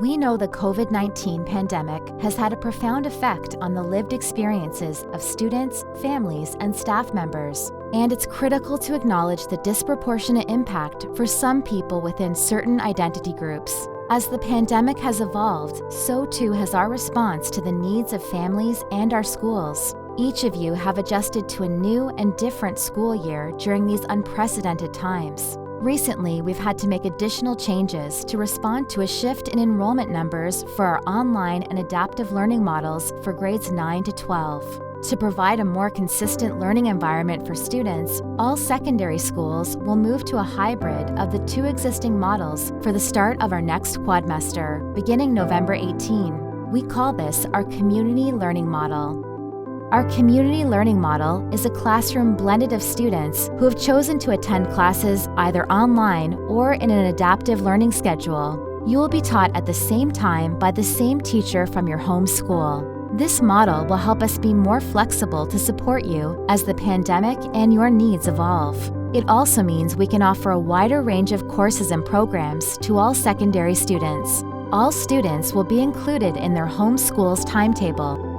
We know the COVID-19 pandemic has had a profound effect on the lived experiences of students, families, and staff members, and it's critical to acknowledge the disproportionate impact for some people within certain identity groups. As the pandemic has evolved, so too has our response to the needs of families and our schools. Each of you have adjusted to a new and different school year during these unprecedented times. Recently, we've had to make additional changes to respond to a shift in enrollment numbers for our online and adaptive learning models for grades 9 to 12. To provide a more consistent learning environment for students, all secondary schools will move to a hybrid of the two existing models for the start of our next quadmester, beginning November 18. We call this our community learning model. Our community learning model is a classroom blended of students who have chosen to attend classes either online or in an adaptive learning schedule. You will be taught at the same time by the same teacher from your home school. This model will help us be more flexible to support you as the pandemic and your needs evolve. It also means we can offer a wider range of courses and programs to all secondary students. All students will be included in their home school's timetable.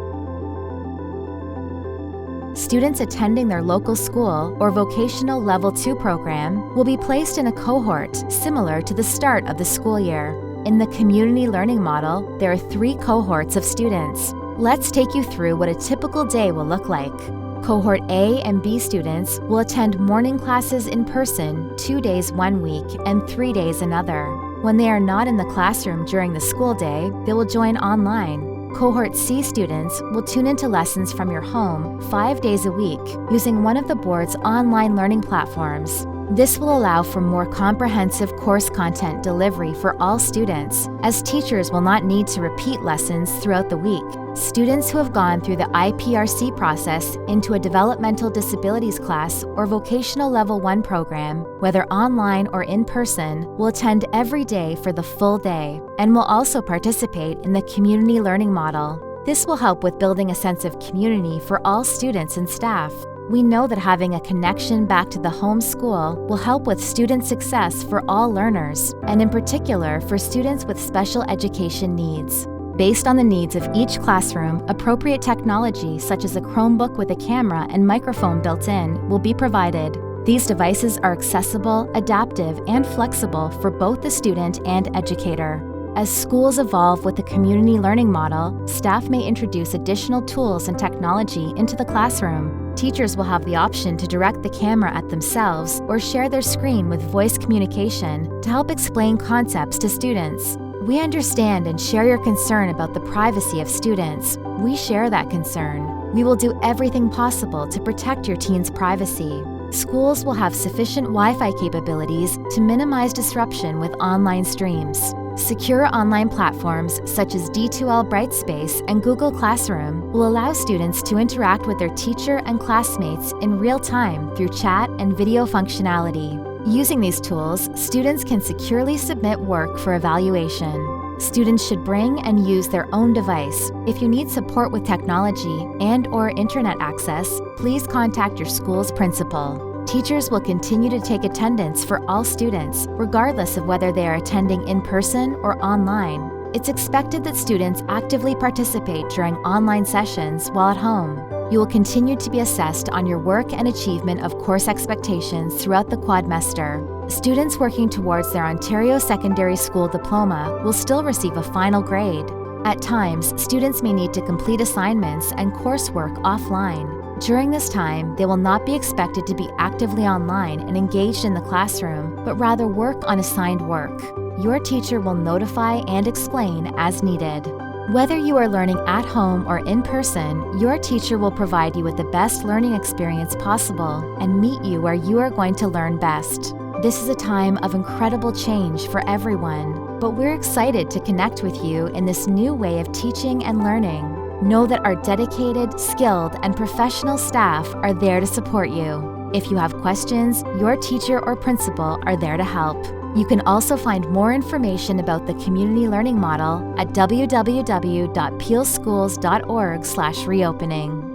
Students attending their local school or vocational Level 2 program will be placed in a cohort similar to the start of the school year. In the community learning model, there are 3 cohorts of students. Let's take you through what a typical day will look like. Cohort A and B students will attend morning classes in person 2 days one week and 3 days another. When they are not in the classroom during the school day, they will join online. Cohort C students will tune into lessons from your home 5 days a week using one of the board's online learning platforms. This will allow for more comprehensive course content delivery for all students, as teachers will not need to repeat lessons throughout the week. Students who have gone through the IPRC process into a developmental disabilities class or vocational Level 1 program, whether online or in person, will attend every day for the full day and will also participate in the community learning model. This will help with building a sense of community for all students and staff. We know that having a connection back to the home school will help with student success for all learners, and in particular for students with special education needs. Based on the needs of each classroom, appropriate technology such as a Chromebook with a camera and microphone built in will be provided. These devices are accessible, adaptive, and flexible for both the student and educator. As schools evolve with the community learning model, staff may introduce additional tools and technology into the classroom. Teachers will have the option to direct the camera at themselves or share their screen with voice communication to help explain concepts to students. We understand and share your concern about the privacy of students. We share that concern. We will do everything possible to protect your teen's privacy. Schools will have sufficient Wi-Fi capabilities to minimize disruption with online streams. Secure online platforms such as D2L Brightspace and Google Classroom will allow students to interact with their teacher and classmates in real time through chat and video functionality. Using these tools, students can securely submit work for evaluation. Students should bring and use their own device. If you need support with technology and/or internet access, please contact your school's principal. Teachers will continue to take attendance for all students, regardless of whether they are attending in person or online. It's expected that students actively participate during online sessions while at home. You will continue to be assessed on your work and achievement of course expectations throughout the quadmester. Students working towards their Ontario Secondary School diploma will still receive a final grade. At times, students may need to complete assignments and coursework offline. During this time, they will not be expected to be actively online and engaged in the classroom, but rather work on assigned work. Your teacher will notify and explain as needed. Whether you are learning at home or in person, your teacher will provide you with the best learning experience possible and meet you where you are going to learn best. This is a time of incredible change for everyone, but we're excited to connect with you in this new way of teaching and learning. Know that our dedicated, skilled, and professional staff are there to support you. If you have questions, your teacher or principal are there to help. You can also find more information about the community learning model at www.peelschools.org/reopening.